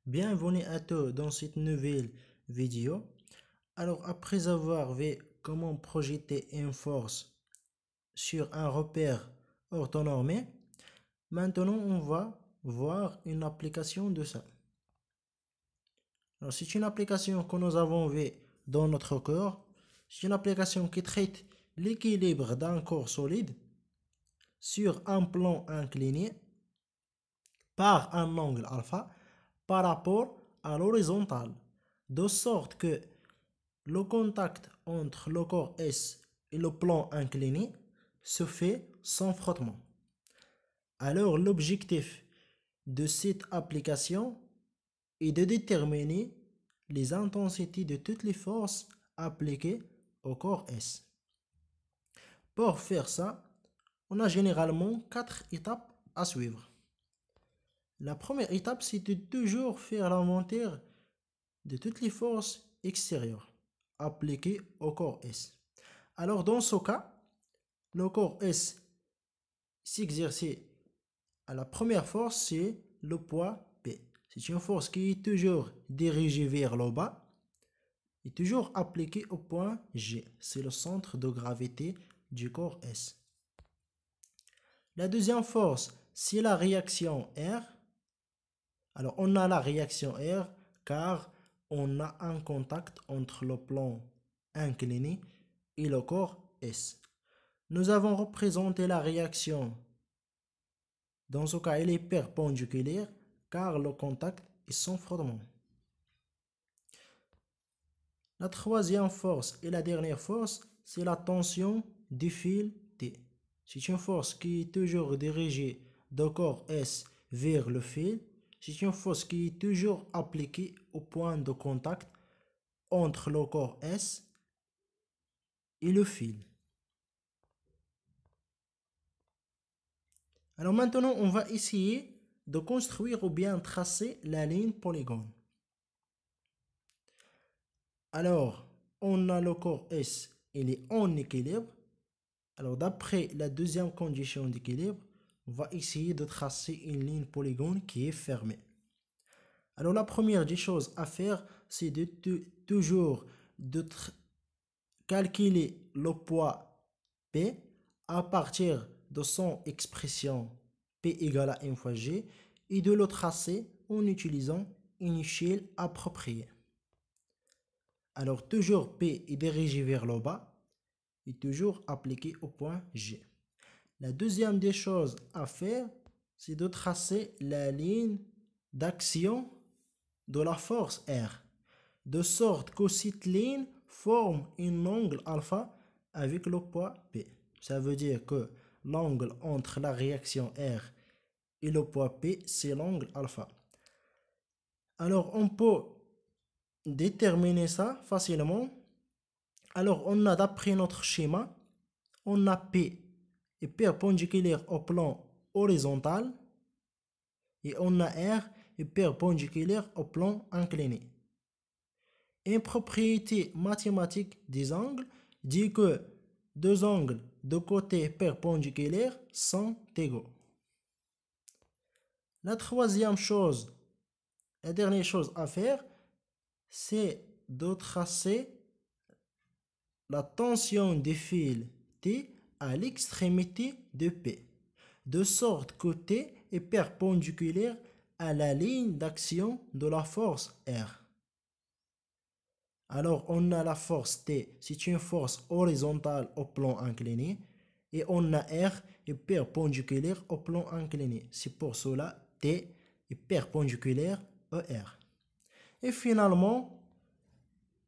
Bienvenue à tous dans cette nouvelle vidéo. Alors après avoir vu comment projeter une force sur un repère orthonormé, maintenant on va voir une application de ça. Alors c'est une application que nous avons vue dans notre corps. C'est une application qui traite l'équilibre d'un corps solide sur un plan incliné par un angle alpha par rapport à l'horizontale, de sorte que le contact entre le corps S et le plan incliné se fait sans frottement. Alors l'objectif de cette application est de déterminer les intensités de toutes les forces appliquées au corps S. Pour faire ça, on a généralement 4 étapes à suivre. La première étape, c'est de toujours faire l'inventaire de toutes les forces extérieures appliquées au corps S. Alors dans ce cas, le corps S s'exercer à la première force, c'est le poids P. C'est une force qui est toujours dirigée vers le bas et toujours appliquée au point G. C'est le centre de gravité du corps S. La deuxième force, c'est la réaction R. Alors on a la réaction R car on a un contact entre le plan incliné et le corps S. Nous avons représenté la réaction. Dans ce cas, elle est perpendiculaire car le contact est sans frottement. La troisième force et la dernière force, c'est la tension du fil T. C'est une force qui est toujours dirigée du corps S vers le fil. C'est une force qui est toujours appliquée au point de contact entre le corps S et le fil. Alors maintenant, on va essayer de construire ou bien tracer la ligne polygone. Alors, on a le corps S, il est en équilibre. Alors, d'après la deuxième condition d'équilibre, on va essayer de tracer une ligne polygone qui est fermée. Alors, la première des choses à faire, c'est de toujours calculer le poids P à partir de son expression P égale à 1 fois G et de le tracer en utilisant une échelle appropriée. Alors, toujours P est dirigé vers le bas et toujours appliqué au point G. La deuxième des choses à faire, c'est de tracer la ligne d'action de la force R, de sorte que cette ligne forme un angle alpha avec le poids P. Ça veut dire que l'angle entre la réaction R et le poids P, c'est l'angle alpha. Alors, on peut déterminer ça facilement. Alors, on a d'après notre schéma, on a P est perpendiculaire au plan horizontal et on a R est perpendiculaire au plan incliné. Une propriété mathématique des angles dit que deux angles de côté perpendiculaires sont égaux. La troisième chose, la dernière chose à faire, c'est de tracer la tension des fils T à l'extrémité de P, de sorte que T est perpendiculaire à la ligne d'action de la force R. Alors, on a la force T, c'est une force horizontale au plan incliné, et on a R est perpendiculaire au plan incliné. C'est pour cela T est perpendiculaire à R. Et finalement,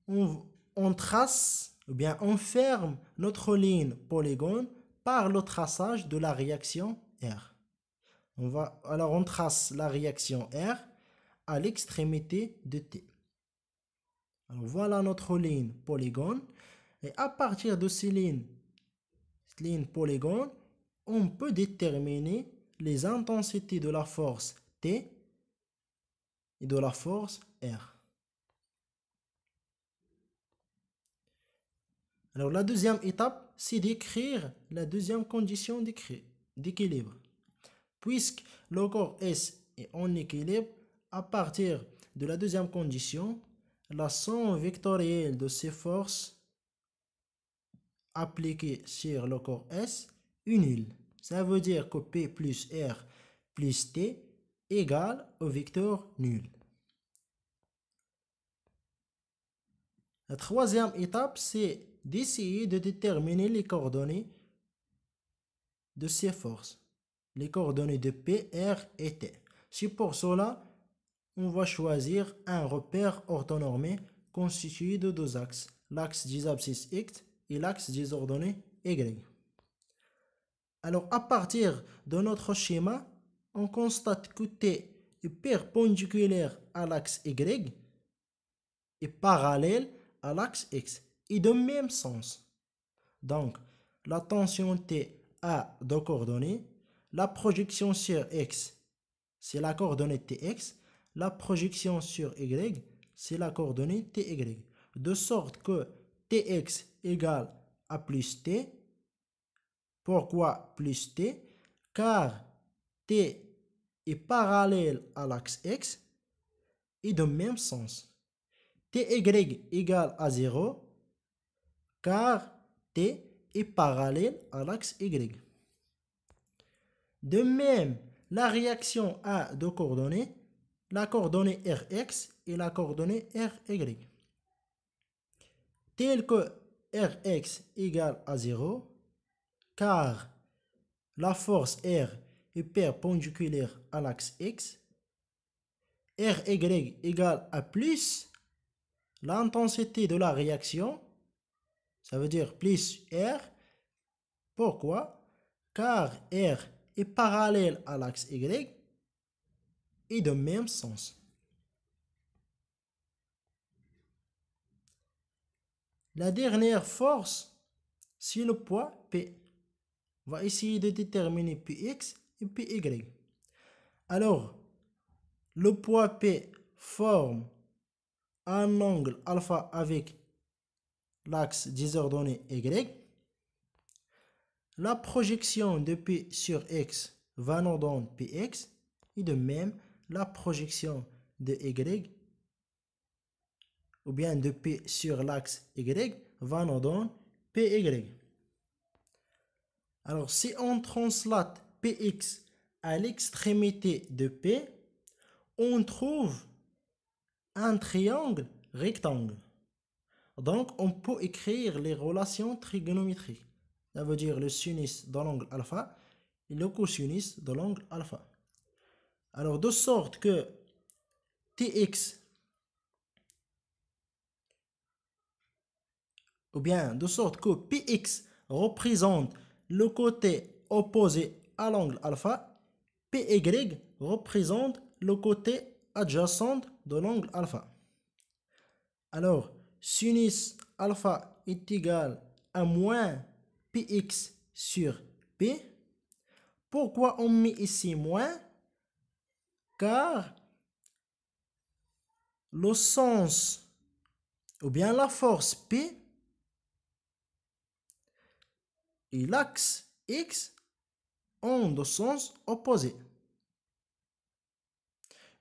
on trace, ou bien on ferme notre ligne polygone par le traçage de la réaction R. Alors on trace la réaction R à l'extrémité de T. Alors voilà notre ligne polygone. Et à partir de cette ligne polygone, on peut déterminer les intensités de la force T et de la force R. Alors la deuxième étape, c'est d'écrire la deuxième condition d'équilibre. Puisque le corps S est en équilibre, à partir de la deuxième condition, la somme vectorielle de ces forces appliquées sur le corps S est nulle. Ça veut dire que P plus R plus T égale au vecteur nul. La troisième étape, c'est d'essayer de déterminer les coordonnées de ces forces, les coordonnées de P, R et T. C'est pour cela on va choisir un repère orthonormé constitué de deux axes, l'axe des abscisses X et l'axe des ordonnées Y. Alors, à partir de notre schéma, on constate que T est perpendiculaire à l'axe Y et parallèle à l'axe X et de même sens. Donc, la tension T a deux coordonnées. La projection sur X, c'est la coordonnée Tx. La projection sur Y, c'est la coordonnée Ty. De sorte que Tx égale à plus T. Pourquoi plus T? Car T est parallèle à l'axe X et de même sens. Ty égale à 0 car T est parallèle à l'axe Y. De même, la réaction a deux coordonnées, la coordonnée Rx et la coordonnée Ry. Tel que Rx égale à 0, car la force R est perpendiculaire à l'axe X, Ry égale à plus l'intensité de la réaction, ça veut dire plus R. Pourquoi? Car R est parallèle à l'axe Y et de même sens. La dernière force, c'est le poids P. On va essayer de déterminer Px et Py. Alors, le poids P forme un angle alpha avec l'axe des ordonnées Y. La projection de P sur X va nous donner Px et de même la projection de Y ou bien de P sur l'axe Y va nous donner Py. Alors si on translate Px à l'extrémité de P, on trouve un triangle rectangle. Donc on peut écrire les relations trigonométriques. Ça veut dire le sinus de l'angle alpha et le cosinus de l'angle alpha. Alors de sorte que Tx, ou bien de sorte que Px représente le côté opposé à l'angle alpha, Py représente le côté adjacent de l'angle alpha. Alors, sinus alpha est égal à moins Px sur P. Pourquoi on met ici moins? Car le sens, ou bien la force P, et l'axe X ont de sens opposés.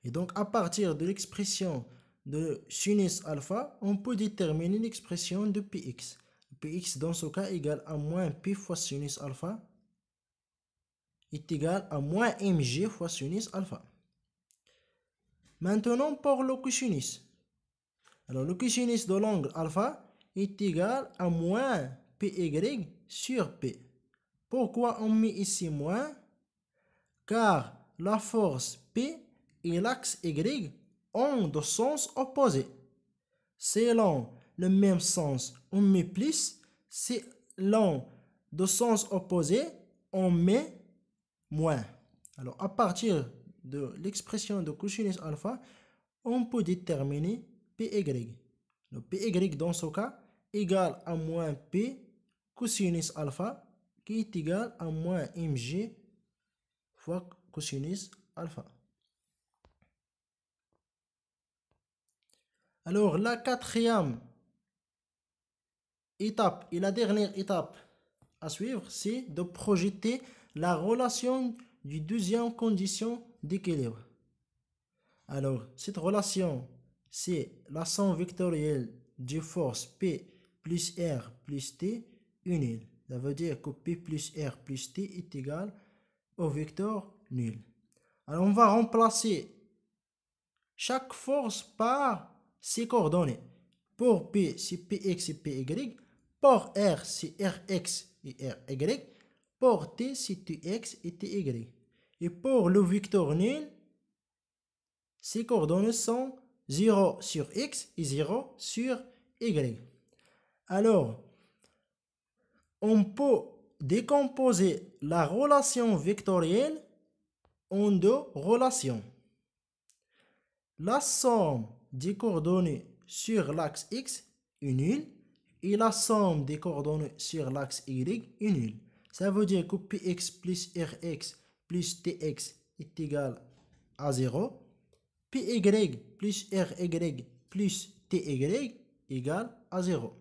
Et donc, à partir de l'expression de sinus alpha, on peut déterminer l'expression de Px. Px, dans ce cas, égale à moins P fois sinus alpha est égal à moins mg fois sinus alpha. Maintenant, pour le cosinus. Alors, le cosinus de l'angle alpha est égal à moins Py sur P. Pourquoi on met ici moins? Car la force P et l'axe Y ont de sens opposés. Selon le même sens, on met plus. Selon de sens opposés, on met moins. Alors, à partir de l'expression de cosinus alpha, on peut déterminer Py. Le Py dans ce cas égale à moins P cosinus alpha qui est égal à moins mg fois cosinus alpha. Alors la quatrième étape et la dernière étape à suivre, c'est de projeter la relation du deuxième condition d'équilibre. Alors, cette relation, c'est la somme vectorielle des forces P plus R plus T nul. Ça veut dire que P plus R plus T est égal au vecteur nul. Alors, on va remplacer chaque force par ses coordonnées. Pour P, c'est Px et Py. Pour R, c'est Rx et Ry. Pour T, c'est Tx et Ty. Et pour le vecteur nul, ses coordonnées sont 0 sur x et 0 sur y. Alors, on peut décomposer la relation vectorielle en deux relations. La somme des coordonnées sur l'axe x est nulle et la somme des coordonnées sur l'axe y est nulle. Ça veut dire que px plus rx plus tx est égal à 0. Py plus ry plus ty égale à 0.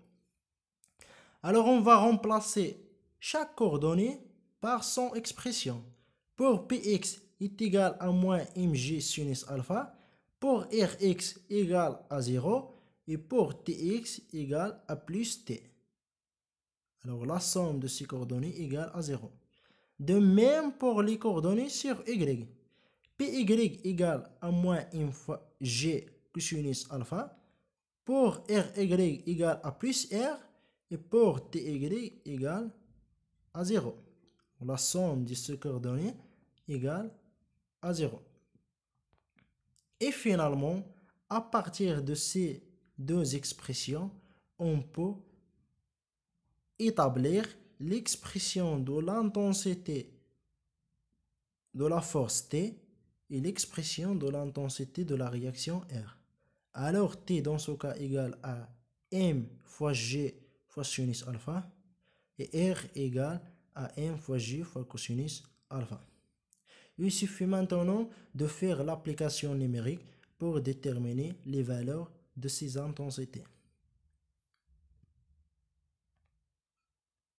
Alors on va remplacer chaque coordonnée par son expression. Pour px est égal à moins mg sinus alpha, pour rx égale à 0 et pour tx égale à plus t. Alors la somme de ces coordonnées égale à 0. De même pour les coordonnées sur y. Py égale à moins m fois g cosinus alpha, pour ry égale à plus r et pour ty égale à 0. La somme de ces coordonnées égale à 0. Et finalement, à partir de ces deux expressions, on peut établir l'expression de l'intensité de la force T et l'expression de l'intensité de la réaction R. Alors T dans ce cas égale à M fois G fois sinus alpha et R égale à M fois G fois cosinus alpha. Il suffit maintenant de faire l'application numérique pour déterminer les valeurs de ces intensités.